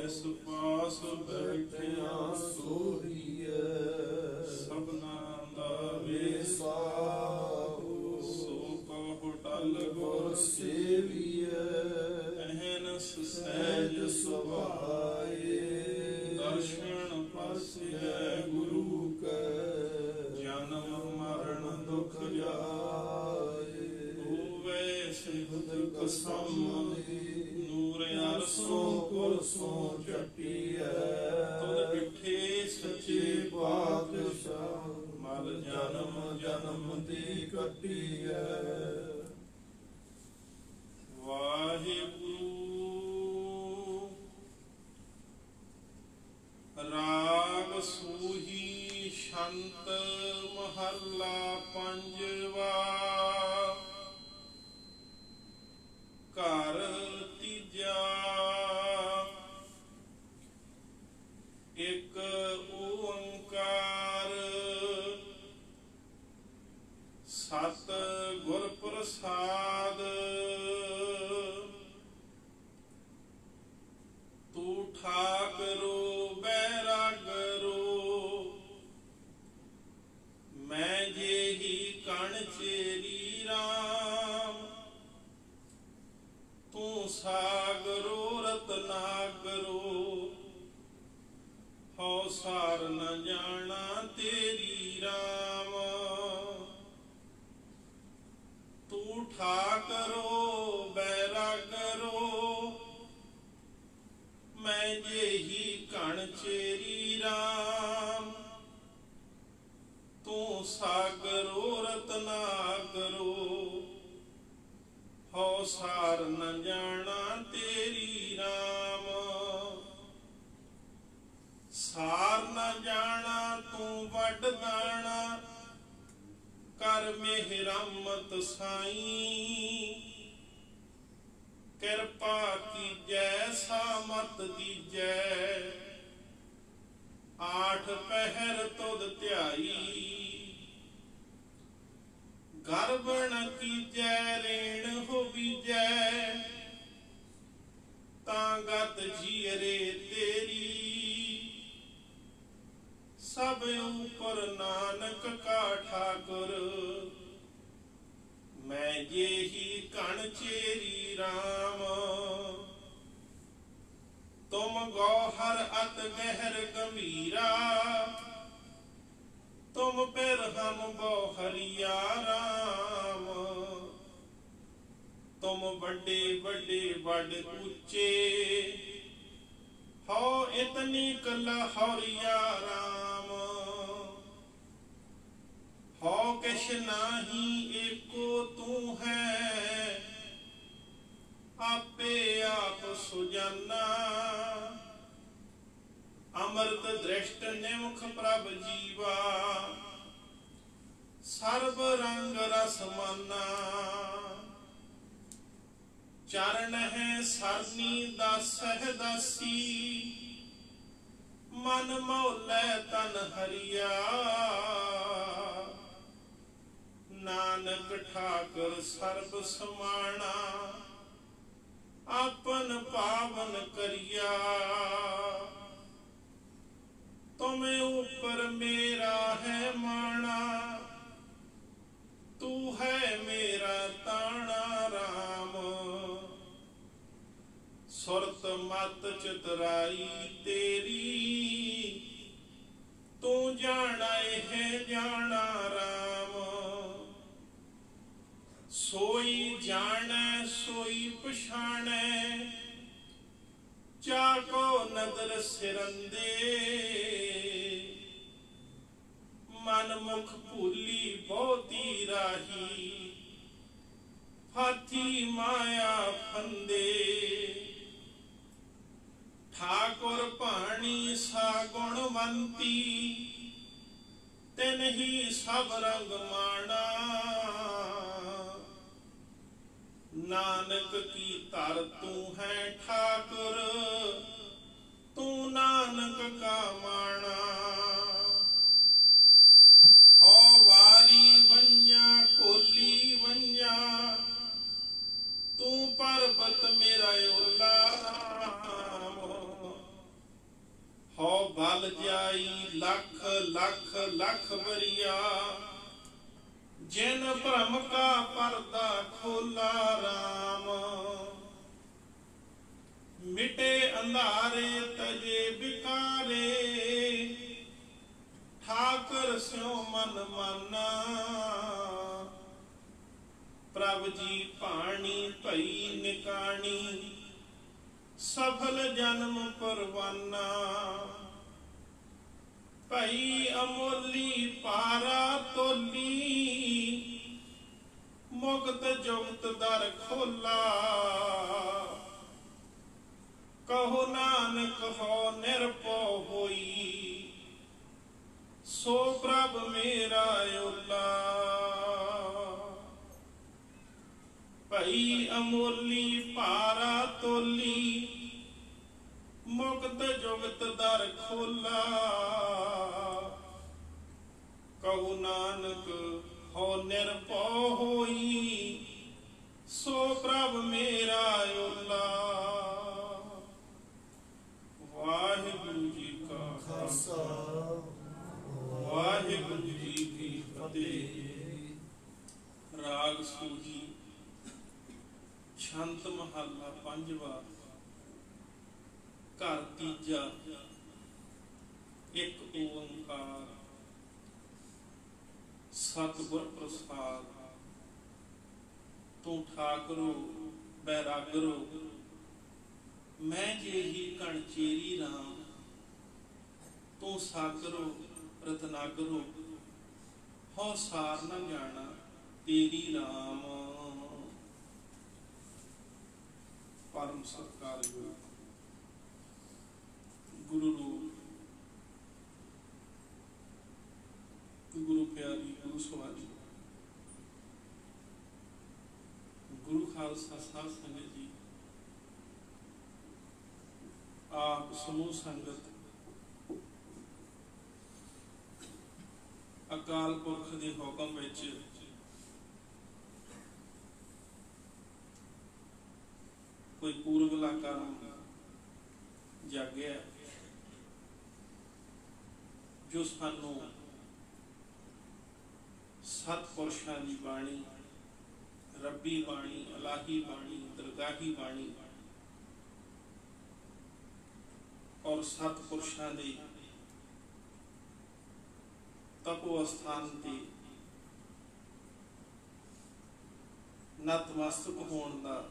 ਜਿਸ ਪਾਸ ਬੈਠਿਆ ਸੋਹੀਐ ਸਭਨਾ ਦਾ ਵੇਸਾਹੂ ਸੋ ਕਹੁ ਟਲ ਗੁਰ ਸੇਵੀਐ ਅਹਨਸ ਸਹਿਜ ਸਹਿਜ ਸੁਭਾਏ ਦਰਸ਼ਨ ਪਾਸਿਐ ਗੁਰੂ ਕੈ ਜਨਮ ਮਰਨ ਦੁਖ ਜਾਏ ਹੋਵੇ ਸਿਫਤ ਕਸਮ ਨੂਰ ਅਰਸੋਂ ਕੁਰਸੋਂ ਚੱਟੀਐ ਤੁਧ ਡਿਠੇ ਸੱਚੇ ਪਾਤਸ਼ਾਹ ਮਲ ਜਨਮ ਜਨਮ ਦੀ ਕੱਟੀਐ ਵਾਹਿਗੁਰੂ ਰਾਗ ਸੂਹੀ ਸ਼ੰਤ ਮਹੱਲਾ ਪੰਜਵਾ ਘਰ ਤੀਜਾ ਇੱਕ ਓੰਕਾਰ ਸਤ ਗੁਰ ਪ੍ਰਸਾਦ ਤੂੰ ਠਾਕਰੋ ਬੈਰਾਗਰੋ ਮੈਂ ਜਿਹੀ ਕਣ ਚੇਰੀ ਰਾਮ ਤੂੰ ਸਾਗਰੋ ਰਤਨਾਗਰੋ ਹਉ ਸਾਰ ਨ ਜਾਣਾ ਤੇਰੀ ਰਾਮ ਤੂੰ ਠਾਕਰੋ ਬੈਰਾਗਰੋ ਮੈਂ ਜਿਹੀ ਕਣ ਚੇਰੀ ਰਾਮ ਤੂੰ ਸਾਗਰੋ ਰਤਨਾਗਰੋ ਹਉ ਸਾਰ ਨ ਜਾਣਾ ਤੇਰੀ ਰਾਮ ਸਾਰ ਨ ਜਾਣਾ ਤੂੰ ਵੱਡ ਦਾਣਾ ਕਰ ਮਿਹ ਰਹਿਮਤ ਸਾਈਂ ਕਿਰਪਾ ਕੀਜੈ ਸਾਮਤ ਦੀਜੈ ਆਠ ਪਹਿਰ ਤੁਧ ਧਿਆਈ ਗਰਭ ਨ ਕੀਜੈ ਰੇਣ ਹੋਵੀਜੈ ਤਾਂ ਗਤ ਜੀਰੇ ਤੇਰੀ ਸਭ ਉਪਰ ਨਾਨਕ ਕਾ ਠਾਕੁਰ ਮੈਂ ਜਿਹੀ ਕਣ ਚੇਰੀ ਰਾਮ ਤੁਮ ਗੌਹਰ ਅਤ ਗਹਿਰ ਗੰਭੀਰਾ ਤੁਮ ਬਿਰਹਮ ਬੋਹਰੀਆ ਰਾਮ ਤੁਮ ਵੱਡੇ ਵੱਡੇ ਵੱਡ ਉੱਚੇ ਹਉ ਇਤਨੀ ਕਲਾ ਹੌਰੀਆ ਰਾਮ ਹਉ ਕਿਛ ਨਾਹੀ ਏਕੋ ਤੂੰ ਹੈ ਆਪੇ ਆਪ ਸੁਜਾਨਾ ਅੰਮ੍ਰਿਤ ਦ੍ਰਿਸ਼ਟ ਨਿਮਖ ਪ੍ਰਭ ਜੀਵਾ ਸਰਬ ਰੰਗ ਰਸ ਮਾਨਾ ਚਰਨ ਹੈ ਸਰਨੀ ਦਾਸਹਿ ਦਾਸੀ ਮਨ ਮੌਲੇ ਤਨ ਹਰੀਆ ਨਾਨਕ ਠਾਕੁਰ ਸਰਬ ਸਮਾਣਾ ਆਪਨ ਪਾਵਨ ਕਰਿਆ ਤੁਮ ਉਪਰ ਮੇਰਾ ਹੈ ਮਾਣਾ ਤੂੰ ਹੈ ਮੇਰਾ ਤਾਣਾ ਰਾਮ ਸੁਰਤ ਮਤ ਚਤੁਰਾਈ ਤੇਰੀ ਤੂੰ ਜਾਣਾ ਹੈ ਜਾਣਾ ਰਾਮ ਸੋਈ ਜਾਣੈ ਸੋਈ ਪਛਾਣੈ ਚਾਕੋ ਨਦਰ ਸਿਰੰਦੇ ਮਨ ਮੁਖ ਭੂਲੀ ਬਹੁਤੀ ਰਾਹੀ ਹਾਥੀ ਮਾਇਆ ਫੰਦੇ ਠਾਕੁਰ ਭਾਣੀ ਸਾ ਗੁਣਵੰਤੀ ਤਿਨ ਹੀ ਸਭ ਰੰਗ ਮਾਣਾ ਨਾਨਕ ਕੀ ਧਰ ਤੂੰ ਹੈ ਠਾਕੁਰ ਤੂੰ ਨਾਨਕ ਕਾ ਮਾਣਾ ਹੋ ਵਾਰੀ ਵੰਜਾ ਕੋਲੀ ਵੰਜਾ ਤੂੰ ਪਰਬਤ ਮੇਰਾ ਓਲਾ ਰਾਮ ਬਲ ਜਾਈ ਲੱਖ ਲੱਖ ਲੱਖ ਬਰੀਆ, ਜਿਨ ਭ੍ਰਮ ਕਾ ਪਰਦਾ ਖੋਲਾ ਰਾਮ। ਮਿਟੇ ਅੰਧਾਰੇ ਤਜੇ ਵਿਕਾਰੇ, ਠਾਕਰ ਸਿਉ ਮਨ ਮਾਨਾ। ਪ੍ਰਭ ਜੀ ਭਾਣੀ ਭਈ ਨਿਕਾਣੀ, ਸਫਲ ਜਨਮ ਪਰਵਾਨਾ। ਭਈ ਅਮੋਲੀ ਪਾਰਾ ਤੋਲੀ, ਮੁਕਤ ਜੁਗਤ ਦਰ ਖੋਲਾ। ਕਹੋ ਨਾਨਕ ਹੋ ਨਿਰਭਉ ਹੋਈ, ਸੋ ਪ੍ਰਭ ਮੇਰਾ ਓਲਾ। ਭਈ ਅਮੋਲੀ ਭਾਰਾ ਤੋਲੀ, ਮੁਕਤ ਜੁਗਤ ਦਰ ਖੋਲਾ। ਕਹੋ ਨਾਨਕ ਹੋ ਨਿਰਭਉ ਹੋਈ, ਸੋ ਪ੍ਰਭ ਮੇਰਾ ਓਲਾ। ਵਾਹਿਗੁਰੂ ਜੀ ਕਾ ਖਾਲਸਾ, ਵਾਹਿਗੁਰੂ ਜੀ ਕੀ ਫਤਿਹ। ਰਾਗ ਸੂਹੀ, ਛੰਤ ਮਹੱਲਾ ਪੰਜਵਾ, ਘਰ ਤੀਜਾ, ਇੱਕ ਓੰਕਾਰ। ਸਤਿਗੁਰ ਪ੍ਰਸਾਦ, ਤੂੰ ਠਾਕੁਰੋ ਬੈਰਾਗਰੋ, ਮੈਂ ਜਿਹੀ ਕਣ ਚੇਰੀ ਰਾਮ। ਤੂੰ ਸਾਗਰੋ ਰਤਨਾਗਰੋ, ਹਉ ਸਾਰ ਨ ਜਾਣਾ ਤੇਰੀ ਰਾਮ। ਪਰਮ ਸਤਿਕਾਰਯੋਗ ਗੁਰੂ ਰੂਪ, ਗੁਰੂ ਪਿਆਰੀ, ਗੁਰੂ ਸਵਾਰੀ, ਗੁਰੂ ਖਾਲਸਾ ਸਾਧ ਸੰਗਤ ਜੀ, ਆਪ ਸਮੂਹ ਸੰਗਤ ਅਕਾਲ ਪੁਰਖ ਦੇ ਹੁਕਮ ਵਿੱਚ ਕੋਈ ਪੂਰਵਲਾ ਕਰਮ ਜਾਗਿਆ, ਜੋ ਸਾਨੂੰ ਸਤਿਪੁਰਸ਼ਾਂ ਦੀ ਬਾਣੀ, ਰੱਬੀ ਬਾਣੀ, ਇਲਾਹੀ ਬਾਣੀ, ਦਰਗਾਹੀ ਬਾਣੀ ਔਰ ਸਤਿਪੁਰਸ਼ਾਂ ਦੇ ਤਪੋ ਅਸਥਾਨ ਤੇ ਨਤਮਸਤਕ ਹੋਣ ਦਾ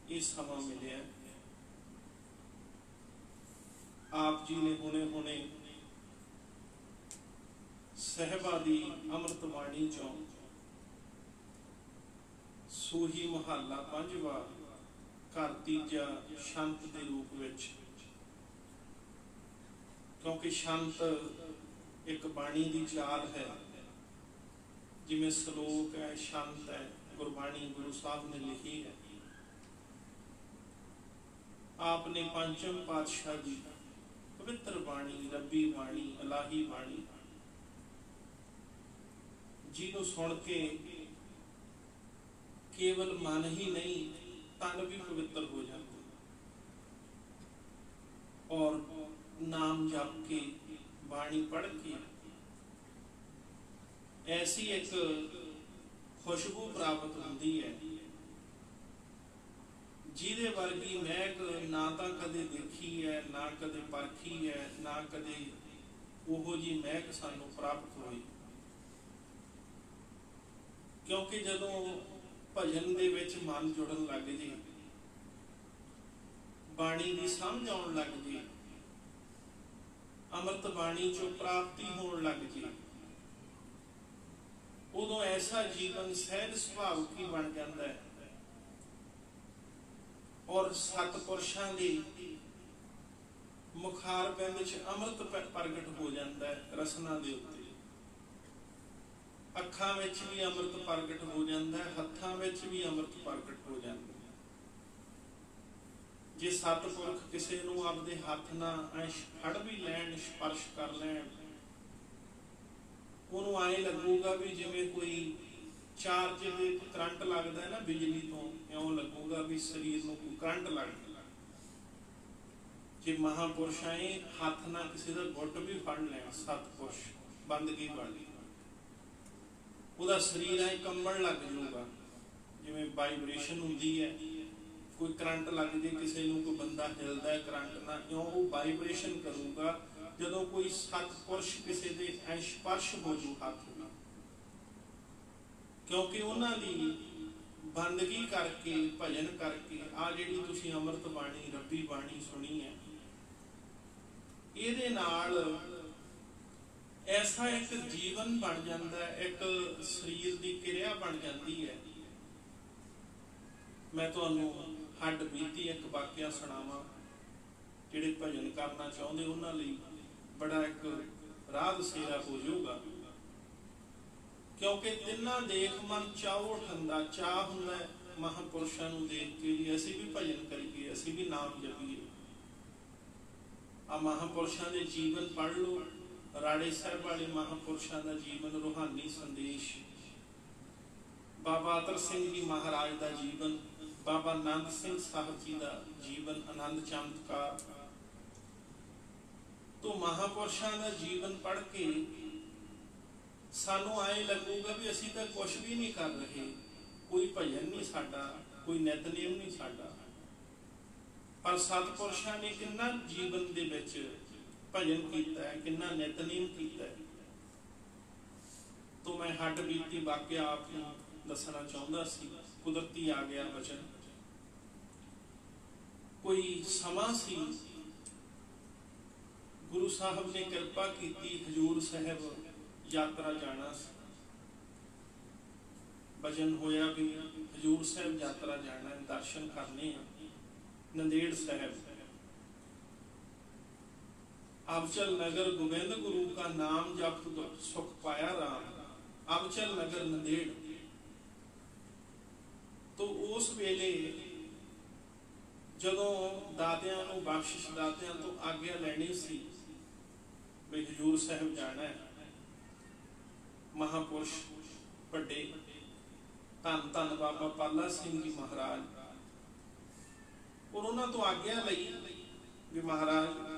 ਇਹ ਸਮਾਂ ਮਿਲਿਆ। ਆਪ ਜੀ ਨੇ ਹੁਣੇ ਸਹਿਬਾ ਦੀ ਅੰਮ੍ਰਿਤ ਬਾਣੀ ਚੋਂ ਸੂਹੀ ਮਹੱਲਾ ਪੰਜਵਾ, ਘਰ ਤੀਜਾ, ਸ਼ੰਤ ਦੇ ਰੂਪ ਵਿੱਚ, ਕਿਉਂਕਿ ਸ਼ੰਤ ਇੱਕ ਬਾਣੀ ਦੀ ਚਾਲ ਹੈ, ਜਿਵੇਂ ਸ਼ਲੋਕ ਹੈ, ਸ਼ੰਤ ਹੈ, ਗੁਰਬਾਣੀ ਗੁਰੂ ਸਾਹਿਬ ਨੇ ਲਿਖੀ ਹੈ। ਆਪ ਨੇ ਪੰਚਮ ਪਾਤਸ਼ਾਹ ਜੀ ਪਵਿੱਤਰ ਬਾਣੀ, ਰੱਬੀ ਬਾਣੀ, ਇਲਾਹੀ ਬਾਣੀ, ਜਿਹਨੂੰ ਸੁਣ ਕੇ ਕੇਵਲ ਮਨ ਹੀ ਨਹੀਂ, ਤਨ ਵੀ ਪਵਿੱਤਰ ਹੋ ਜਾਂਦਾ, ਔਰ ਨਾਮ ਜਪ ਕੇ, ਬਾਣੀ ਪੜ੍ਹ ਕੇ ਐਸੀ ਇੱਕ ਖੁਸ਼ਬੂ ਪ੍ਰਾਪਤ ਹੁੰਦੀ ਹੈ, ਜਿਹਦੇ ਵਰਗੀ ਮਹਿਕ ਨਾ ਤਾਂ ਕਦੇ ਦੇਖੀ ਹੈ, ਨਾ ਕਦੇ ਪਰਖੀ ਹੈ, ਨਾ ਕਦੇ ਉਹੋ ਜਿਹੀ ਮਹਿਕ ਸਾਨੂੰ ਪ੍ਰਾਪਤ ਹੋਈ। ਕਿਉਂਕਿ ਜਦੋਂ ਭਜਨ ਦੇ ਵਿੱਚ ਮਨ ਜੁੜਨ ਲੱਗ ਜੇ, ਬਾਣੀ ਦੀ ਸਮਝ ਆਉਣ ਲੱਗ ਜੇ, ਅੰਮ੍ਰਿਤ ਬਾਣੀ ਚੋਂ ਪ੍ਰਾਪਤੀ ਹੋਣ ਲੱਗ ਜੇ, ਉਦੋਂ ਐਸਾ ਜੀਵਨ ਸਹਿਜ ਸੁਭਾਵਿਕ ਹੀ ਬਣ ਜਾਂਦਾ ਹੈ, ਔਰ ਸਤਿਪੁਰਸ਼ਾਂ ਦੀ ਮੁਖਾਰ ਬਿੰਦ ਚ ਅੰਮ੍ਰਿਤ ਪ੍ਰਗਟ ਹੋ ਜਾਂਦਾ ਹੈ। ਰਸਨਾ ਦੇ ਉੱਤੇ ਅੱਖਾਂ ਵਿੱਚ ਵੀ ਅੰਮ੍ਰਿਤ ਪ੍ਰਗਟ ਹੋ ਜਾਂਦਾ ਹੈ, ਹੱਥਾਂ ਵਿੱਚ ਵੀ ਅੰਮ੍ਰਿਤ ਪ੍ਰਗਟ ਹੋ ਜਾਂਦਾ ਹੈ। ਜੇ ਸਤਿਪੁਰਖ ਕਿਸੇ ਨੂੰ ਆਪਦੇ ਹੱਥ ਨਾਲ ਫੜ ਵੀ ਲੈਣ, ਸਪਰਸ਼ ਕਰ ਲੈਣ, ਉਹਨੂੰ ਐਂ ਲੱਗੂਗਾ ਵੀ ਜਿਵੇਂ ਕੋਈ ਚਾਰਜ ਦੇ ਕਰੰਟ ਲੱਗਦਾ ਹੈ ਨਾ ਬਿਜਲੀ ਤੋਂ, ਇਉਂ ਲੱਗੂਗਾ ਵੀ ਸਰੀਰ ਨੂੰ ਕੋਈ ਕਰੰਟ ਲੱਗਦਾ। जे महापुरुष आए हाथ ना किसी का गुट भी फड़ लेना, सतपुरुष बंदगी वाली, ਉਹਦਾ ਸਰੀਰ ਐ ਕੰਬਣ ਲੱਗ ਜਾਊਗਾ, ਜਿਵੇਂ ਵਾਈਬ੍ਰੇਸ਼ਨ ਹੁੰਦੀ ਹੈ, ਕੋਈ ਕਰੰਟ ਲੱਗ ਜੇ ਕਿਸੇ ਨੂੰ, ਕੋਈ ਬੰਦਾ ਹਿਲਦਾ ਕਰੰਟ ਨਾਲ, ਕਿਉਂ ਉਹ ਵਾਈਬ੍ਰੇਸ਼ਨ ਕਰੂਗਾ। ਜਦੋਂ ਕੋਈ ਸਤਪੁਰਸ਼ ਕਿਸੇ ਦੇ ਐ ਸਪਰਸ਼ ਹੋ ਜੂ ਹੱਥ ਨਾਲ, ਕਿਉਂਕਿ ਉਹਨਾਂ ਦੀ ਬੰਦਗੀ ਕਰਕੇ, ਭਜਨ ਕਰਕੇ, ਆ ਜਿਹੜੀ ਤੁਸੀਂ ਅੰਮ੍ਰਿਤ ਬਾਣੀ, ਰੱਬੀ ਬਾਣੀ ਸੁਣੀ ਹੈ, ਇਹਦੇ ਨਾਲ ऐसा एक जीवन बन जाता है, एक शरीर की क्रिया बन जाती है। मैं तुहानू हड्ड बीती एक वाक्या सुनावा, जिहड़े भजन करना चाहते उन्हां लई बड़ा एक राह दसेरा हो जाऊगा, क्योंकि तिन्ना देख मन चाहो ठंडा, चाह हुंदा है महापुरुषां नूं देख के भी असीं भी भजन करिए, असीं भी नाम जपीए। आ महापुरुषां दे जीवन पढ़ लो, राड़े साहब वाले महापुरुषों का जीवन, रूहानी संदेश, बाबा अतर सिंह जी महाराज का जीवन, बाबा नंद सिंह साहब जी का जीवन, आनंद चमत्कार। तो महापुरुषों का जीवन पढ़ के सानू आए लगूगा भी असी तो कुछ भी नहीं कर रहे, कोई भजन नहीं साडा, कोई नितनेम नहीं साडा, पर सतपुरुषों ने कितना जीवन दे विच भजन किया है, कितना नितनेम किया है। तो मैं हड्ड बीती वाक्या आपको दसना चाहता सी, कुदरती आ गया वचन। कोई समा सी, गुरु साहब ने कृपा की, हजूर साहब यात्रा जाना सी, वचन होया भी हजूर साहब यात्रा जाना, दर्शन करने नंदेड़ साहब। अबचल नगर गोबिंद गुरु का नाम जप सुख पाया राम, अबचल नगर नंदेड़। तो उस वेले जदों दादियां नूं बख्शिश, दादियां तो आग्या लैनी सी भी हजूर साहब जाना है, महापुरुष वड्डे धन धन बाबा पाला सिंह जी महाराज, और उन्हां तो आग्या लई भी महाराज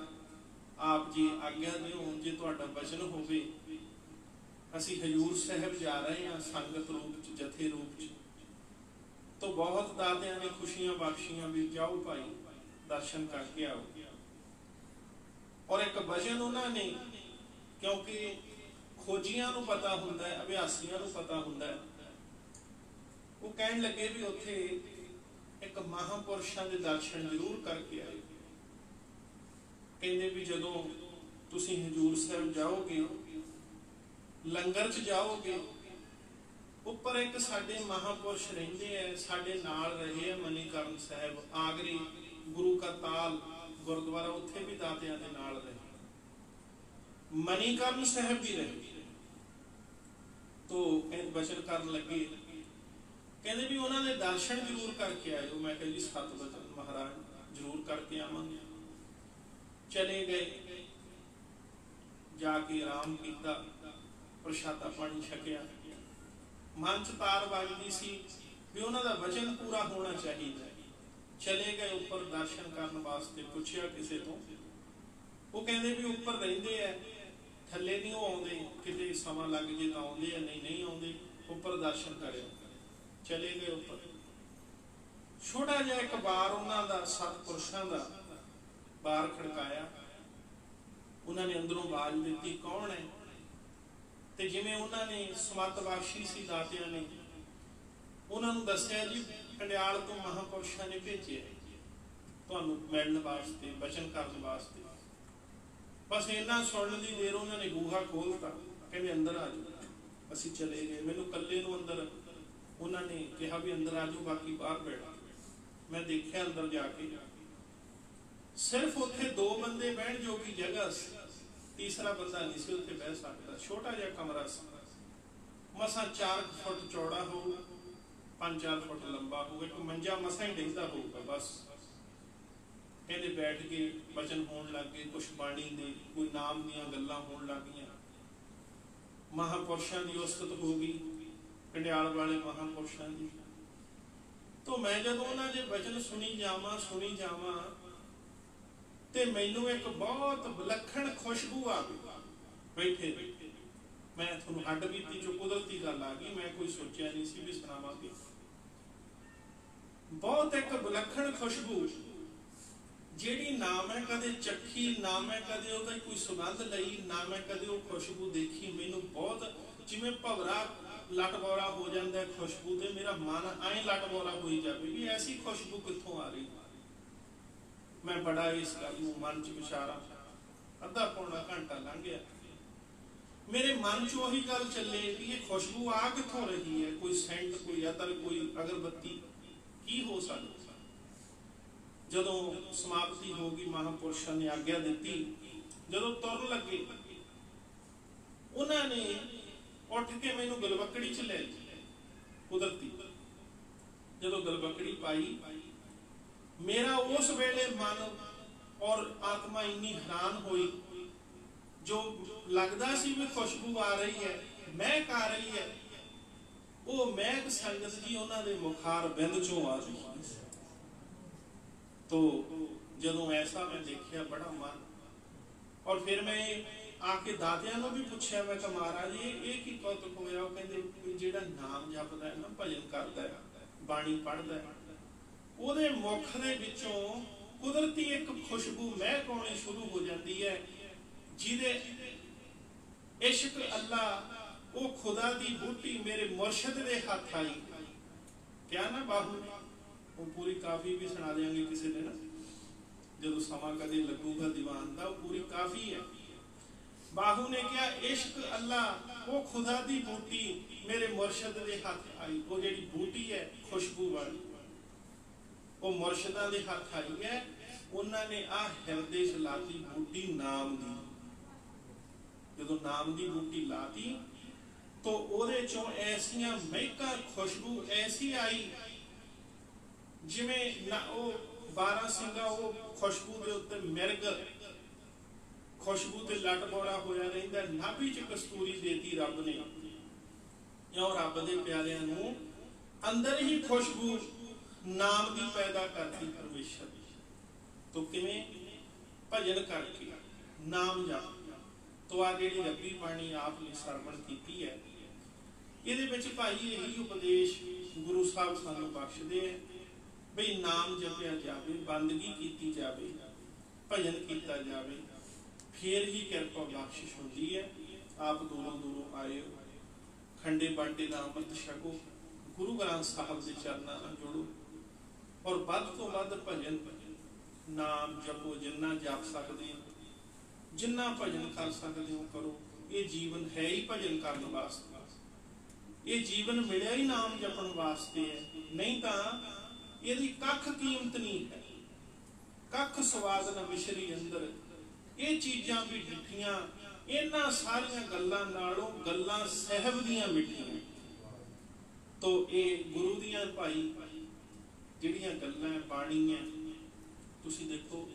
आप जी आग्ञा दिओ, जे तुहाडा वचन होवे असी हजूर साहब जा रहे हैं संगत रूप च, जथे रूप च। तो बहुत दादियां ने खुशियां बख्शियां भी जाओ भाई दर्शन करके आओ। और एक वचन उन्होंने, क्योंकि खोजियां नूं पता हुंदा है, अभ्यासियां नूं पता हुंदा है, वो कहन लगे भी उत्थे एक महापुरुषां दे दर्शन जरूर करके आए। कहते भी जदों तुसीं हजूर साहब जाओगे, लंगर च जाओगे, उपर एक साडे महापुरुष रहिंदे है, साडे नाल रहे है, मणिकरण साहब आगरे गुरु का ताल गुरुद्वारा, उत्थे भी दातियां दे नाल रहे, मणिकरण साहब भी रहे। तो वचन करन लगे, कहते भी उन्हां दे दर्शन जरूर करके आयो। मैं कहा जी सत वचन महाराज जरूर करके आवांगे। चले गए, जाके आराम किया, प्रशादा पानी छकिया, मन च तार बजदी सी भी उन्हां दा वचन पूरा होना चाहिए। चले गए ऊपर दर्शन करने वास्ते, पुछया किसी तो, वो कहते भी उपर रहिंदे है, थले नहीं आउंदे, किते समा लग जे तां आउंदे है, नहीं आउंदे, उपर दर्शन करियो। चले गए उपर, छोटा जिहा एक बार उन्हां दा सतपुरुषां दा बार खड़काया, उन्होंने अंदरों आवाज दी, कौन है? ते जिवें उन्होंने समत बख्शी सी दातियां ने, उन्होंने दस्सिया जी कंडियाल तो महापुरुषों ने भेजे तुहानूं मिलण वास्ते, वचन करन वास्ते। बस इन्ना सुनने की देर उन्होंने बूहा खोलता, कहते अंदर आ जाओ। असीं चले गए, मैनूं कल्ले नूं अंदर उन्होंने कहा भी अंदर आ जाओ, बाकी बाहर बैठो। मैं देखिया अंदर जाके सिर्फ उत्थे दो बंदे बहन जोगी जगह सी, तीसरा बंदा नहीं सी उत्थे बह सकता। छोटा जिहा कमरा सी, मसा 4 फुट चौड़ा हो, 5-4 फुट लंबा हो, एक मंजा मसा ही डिंगदा होगा बस। कहते बैठ के वचन होण लग गए, कुछ बाणी दे कोई नाम दियां गल्लां होण लग गईयां, महापुरुषों की उस्तत हो गई, कंडियाल वाले महापुरुषों की। तो मैं जब उन्होंने वचन सुनी जावा ते ਤੇ ਮੈਨੂੰ ਇੱਕ ਬਹੁਤ ਵਿਲੱਖਣ ਖੁਸ਼ਬੂ ਆ ਗਈ ਬੈਠੇ। ਮੈਂ ਤੁਹਾਨੂੰ ਹੱਡ ਬੀਤੀ ਚੋਂ ਕੁਦਰਤੀ ਗੱਲ ਆ ਗਈ, ਮੈਂ ਕੋਈ ਸੋਚਿਆ ਨਹੀਂ ਸੀ ਵੀ ਸੁਣਾਵਾਂਗੀ। ਬਹੁਤ ਇੱਕ ਵਿਲੱਖਣ ਖੁਸ਼ਬੂ ਜਿਹੜੀ ਨਾ ਮੈਂ ਕਦੇ ਚੱਖੀ, ਨਾ ਮੈਂ ਕਦੇ ਉਹਦਾ ਕੋਈ ਸੁਗੰਧ ਲਈ, ਨਾ ਮੈਂ ਕਦੇ ਉਹ ਖੁਸ਼ਬੂ ਦੇਖੀ। ਮੈਨੂੰ ਬਹੁਤ ਜਿਵੇਂ ਭਵਰਾ ਲਟਬੌਰਾ ਹੋ ਜਾਂਦਾ ਖੁਸ਼ਬੂ ਤੇ, ਮੇਰਾ ਮਨ ਐਂ ਲਟਬੌਰਾ ਹੋਈ ਜਾਵੇ ਵੀ ਐਸੀ ਖੁਸ਼ਬੂ ਕਿੱਥੋਂ ਆ ਰਹੀ। ਮੈਂ ਬੜਾ ਇਸ ਗੱਲ ਨੂੰ ਮਨ ਚ ਵਿਚਾਰਾ, ਅੱਧਾ ਪੌਣਾ ਘੰਟਾ ਲੰਘ ਗਿਆ, ਮੇਰੇ ਮਨ ਚ ਉਹੀ ਗੱਲ ਚੱਲੇ ਵੀ ਇਹ ਖੁਸ਼ਬੂ ਆ ਕਿੱਥੋਂ ਰਹੀ ਹੈ। ਕੋਈ ਸੈਂਟ, ਕੋਈ ਅਤਰ, ਕੋਈ ਅਗਰਬੱਤੀ, ਕੀ ਹੋ ਸਕਦਾ। ਜਦੋਂ ਸਮਾਪਤੀ ਹੋ ਗਈ, ਮਹਾਂਪੁਰਸ਼ਾਂ ਨੇ ਆਗਿਆ ਦਿੱਤੀ, ਜਦੋਂ ਤੁਰਨ ਲੱਗੇ ਉਹਨਾਂ ਨੇ ਉੱਠ ਕੇ ਮੈਨੂੰ ਗਲਵੱਕੜੀ ਚ ਲੈ ਲਈ ਕੁਦਰਤੀ। ਜਦੋਂ ਗਲਵੱਕੜੀ ਪਾਈ, ਮੇਰਾ ਉਸ ਵੇਲੇ ਮਨ ਔਰ ਆਤਮਾ ਇੰਨੀ ਹੈਰਾਨ ਹੋਈ, ਜੋ ਲੱਗਦਾ ਸੀ ਵੀ ਖੁਸ਼ਬੂ ਆ ਰਹੀ ਹੈ, ਮਹਿਕ ਆ ਰਹੀ ਹੈ, ਉਹ ਮਹਿਕ ਸੰਗਤ ਜੀ ਉਹਨਾਂ ਦੇ ਮੁਖਾਰ ਬਿੰਦ ਚੋਂ ਆ ਰਹੀ ਹੈ। ਤੋ ਜਦੋਂ ਐਸਾ ਮੈਂ ਦੇਖਿਆ ਬੜਾ ਮਨ, ਔਰ ਫਿਰ ਮੈਂ ਆ ਕੇ ਦਾਤਿਆਂ ਨੂੰ ਵੀ ਪੁੱਛਿਆ, ਮੈਂ ਕਿਹਾ ਮਹਾਰਾਜ ਇਹ ਕੀ ਕੌਤਕ ਹੋਇਆ। ਉਹ ਕਹਿੰਦੇ ਜਿਹੜਾ ਨਾਮ ਜਪਦਾ ਹੈ ਨਾ, ਭਜਨ ਕਰਦਾ ਹੈ, ਬਾਣੀ ਪੜ੍ਹਦਾ ਹੈ, ਉਹਦੇ ਮੁਖ ਦੇ ਵਿੱਚੋਂ ਕੁਦਰਤੀ ਇੱਕ ਖੁਸ਼ਬੂ ਮਹਿਕ ਆਉਣੀ ਸ਼ੁਰੂ ਹੋ ਜਾਂਦੀ ਹੈ, ਜਿਹਦੇ ਇਸ਼ਕ ਅੱਲਾ, ਉਹ ਖੁਦਾ ਦੀ ਬੂਟੀ ਮੇਰੇ ਮੁਰਸ਼ਿਦ ਦੇ ਹੱਥ ਆਈ। ਕਿਹਾ ਨਾ ਬਾਹੂ, ਉਹ ਪੂਰੀ ਕਾਫੀ ਵੀ ਸੁਣਾ ਦੇਾਂਗੇ ਕਿਸੇ ਦਿਨ, ਜਦੋਂ ਸਮਾਂ ਕਦੇ ਲੱਗੂਗਾ ਦੀਵਾਨ ਦਾ, ਉਹ ਪੂਰੀ ਕਾਫੀ ਹੈ। ਬਾਹੂ ਨੇ ਕਿਹਾ ਇਸ਼ਕ ਅੱਲਾ, ਉਹ ਖੁਦਾ ਦੀ ਬੂਟੀ ਮੇਰੇ ਮੁਰਸ਼ਿਦ ਦੇ ਹੱਥ ਆਈ। ਉਹ ਜਿਹੜੀ ਬੂਟੀ ਹੈ ਖੁਸ਼ਬੂ ਵਾਲੀ, ਉਹ ਮੁਰਸ਼ਿਦਾਂ ਦੇ ਹੱਥ ਆਈ ਹੈ। ਉਹਨਾਂ ਨੇ ਆਹ ਹਿਰਦੇ ਚ ਲਾਤੀ ਬੂਟੀ ਨਾਮ ਦੀ। ਜਦੋਂ ਨਾਮ ਦੀ ਬੂਟੀ ਲਾਤੀ ਤਾਂ ਉਹਦੇ ਚੋਂ ਐਸੀਆਂ ਮਹਿਕਾਂ, ਖੁਸ਼ਬੂ ਐਸੀ ਆਈ ਜਿਵੇਂ ਨਾ ਉਹ 12 ਸਿੰਘਾ ਉਹ ਖੁਸ਼ਬੂ ਦੇ ਉੱਤੇ ਮਿਰਗ ਖੁਸ਼ਬੂ ਤੇ ਲੱਟ ਬੋੜਾ ਹੋਇਆ ਰਹਿੰਦਾ। ਨਾਭੀ ਚ ਕਸਤੂਰੀ ਦੇਤੀ ਰੱਬ ਨੇ, ਇਉਂ ਰੱਬ ਦੇ ਪਿਆਰਿਆਂ ਨੂੰ ਅੰਦਰ ਹੀ ਖੁਸ਼ਬੂ ਨਾਮ ਦੀ ਪੈਦਾ ਕਰਤੀ ਪਰਮੇਸ਼ਰ। ਤੋ ਕਿਵੇਂ? ਭਜਨ ਕਰਕੇ, ਨਾਮ ਜਪ। ਤੋ ਆ ਜਿਹੜੀ ਰੱਬੀ ਬਾਣੀ ਆਪ ਨੇ ਸਰਵਣ ਕੀਤੀ ਹੈ, ਇਹਦੇ ਵਿੱਚ ਭਾਈ ਇਹੀ ਉਪਦੇਸ਼ ਗੁਰੂ ਸਾਹਿਬ ਸਾਨੂੰ ਬਖਸ਼ਦੇ ਹੈ ਬਈ ਨਾਮ ਜਪਿਆ ਜਾਵੇ, ਬੰਦਗੀ ਕੀਤੀ ਜਾਵੇ, ਭਜਨ ਕੀਤਾ ਜਾਵੇ, ਫੇਰ ਹੀ ਕਿਰਪਾ ਬਖਸ਼ਿਸ਼ ਹੁੰਦੀ ਹੈ। ਆਪ ਦੂਰੋਂ ਦੂਰੋਂ ਆਏ ਹੋ, ਖੰਡੇ ਬਾਟੇ ਦਾ ਅੰਮ੍ਰਿਤ ਛਕੋ, ਗੁਰੂ ਗ੍ਰੰਥ ਸਾਹਿਬ ਦੇ ਚਰਨਾਂ ਨਾਲ ਜੁੜੋ, ਔਰ ਵੱਧ ਤੋਂ ਵੱਧ ਭਜਨ ਨਾਮ ਜਪੋ। ਜਿੰਨਾ ਜਪ ਸਕਦੇ ਹੋ, ਜਿੰਨਾ ਭਜਨ ਕਰ ਸਕਦੇ ਹੋ ਕਰੋ। ਇਹ ਜੀਵਨ ਹੈ ਹੀ ਭਜਨ ਕਰਨ ਵਾਸਤੇ, ਇਹ ਜੀਵਨ ਮਿਲਿਆ ਹੀ ਨਾਮ ਜਪਣ ਵਾਸਤੇ ਹੈ। ਨਹੀਂ ਤਾਂ ਇਹਦੀ ਕੱਖ ਕੀਮਤ ਨਹੀਂ ਹੈ, ਕੱਖ ਸਵਾਦ ਨਾ ਵਿਸ਼ਰੀ ਅੰਦਰ। ਇਹ ਚੀਜ਼ਾਂ ਵੀ ਡਿੱਠੀਆਂ, ਇਹਨਾਂ ਸਾਰੀਆਂ ਗੱਲਾਂ ਨਾਲੋਂ ਗੱਲਾਂ ਸਹਿਬ ਦੀਆਂ ਮਿੱਠੀਆਂ। ਤੋ ਇਹ ਗੁਰੂ ਦੀਆਂ ਭਾਈ ਜਿਹੜੀਆਂ ਗੱਲਾਂ ਬਾਣੀ ਹੈ, ਤੁਸੀਂ ਦੇਖੋ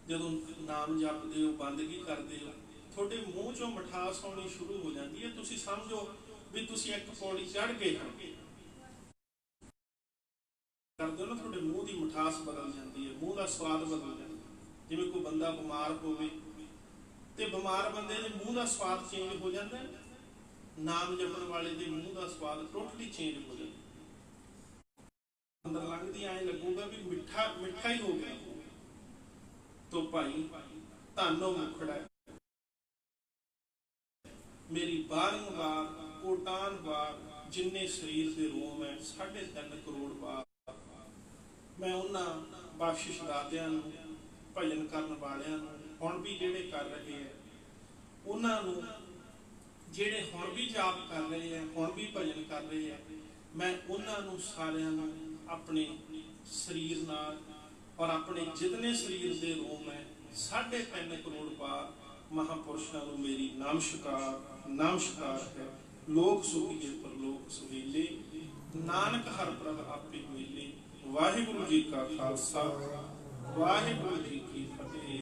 ਜਦੋਂ ਨਾਮ ਜਪਦੇ ਹੋ, ਬੰਦਗੀ ਕਰਦੇ ਹੋ, ਤੁਹਾਡੇ ਮੂੰਹ ਚੋਂ ਮਿਠਾਸ ਆਉਣੀ ਸ਼ੁਰੂ ਹੋ ਜਾਂਦੀ ਹੈ। ਤੁਸੀਂ ਸਮਝੋ ਵੀ ਤੁਸੀਂ ਇੱਕ ਪੌੜੀ ਚੜ੍ਹ ਗਏ ਹੋ, ਕਰਦੇ ਹੋ ਨਾ, ਤੁਹਾਡੇ ਮੂੰਹ ਦੀ ਮਿਠਾਸ ਬਦਲ ਜਾਂਦੀ ਹੈ, ਮੂੰਹ ਦਾ ਸਵਾਦ ਬਦਲ ਜਾਂਦਾ। ਜਿਵੇਂ ਕੋਈ ਬੰਦਾ ਬਿਮਾਰ ਹੋਵੇ ਤੇ ਬਿਮਾਰ ਬੰਦੇ ਦੇ ਮੂੰਹ ਦਾ ਸਵਾਦ ਚੇਂਜ ਹੋ ਜਾਂਦਾ, ਨਾਮ ਜਪਣ ਵਾਲੇ ਦੇ ਮੂੰਹ ਦਾ ਸਵਾਦ ਟੋਟਲੀ ਚੇਂਜ ਹੋ ਜਾਂਦਾ। ਅੰਦਰ ਲੰਘਦੀ ਐਂ ਲੱਗੂਗਾ ਵੀ ਮਿੱਠਾ ਮਿੱਠਾ ਹੀ ਹੋ ਗਿਆ। ਤੋ ਭਾਈ ਧੰਨੋ ਮੁਖੜਾ ਮੇਰੀ ਬਾਰੰਬਾਰ ਕੋਟਾਨ ਵਾਰ ਜਿੰਨੇ ਸਰੀਰ ਦੇ ਰੋਮ ਹੈ 3.5 ਕਰੋੜ ਵਾਰ ਮੈਂ ਉਹਨਾਂ ਬਖਸ਼ਿਸ਼ ਦਾਤਿਆਂ ਨੂੰ, ਭਜਨ ਕਰਨ ਵਾਲਿਆਂ ਨੂੰ, ਹੁਣ ਵੀ ਜਿਹੜੇ ਕਰ ਰਹੇ ਹੈ ਉਹਨਾਂ ਨੂੰ, ਜਿਹੜੇ ਹੁਣ ਵੀ ਜਾਪ ਕਰ ਰਹੇ ਹੈ, ਹੁਣ ਵੀ ਭਜਨ ਕਰ ਰਹੇ ਹੈ, ਮੈਂ ਉਹਨਾਂ ਨੂੰ ਸਾਰਿਆਂ ਨੂੰ ਆਪਣੇ ਸਰੀਰ ਨਾਲ ਔਰ ਆਪਣੇ ਜਿਤਨੇ ਸਰੀਰ ਦੇ ਰੋਮ ਹੈ 3.5 ਕਰੋੜ ਵਾਰ ਮਹਾਂਪੁਰਸ਼ਾਂ ਨੂੰ ਮੇਰੀ ਨਮਸਕਾਰ ਹੈ। ਲੋਕ ਸੁਖੀਏ ਪਰਲੋਕ ਸੁਹੇਲੇ, ਨਾਨਕ ਹਰ ਪ੍ਰਭ ਆਪੇ ਮਿਲੇ। ਵਾਹਿਗੁਰੂ ਜੀ ਕਾ ਖਾਲਸਾ, ਵਾਹਿਗੁਰੂ ਜੀ ਕੀ ਫਤਿਹ।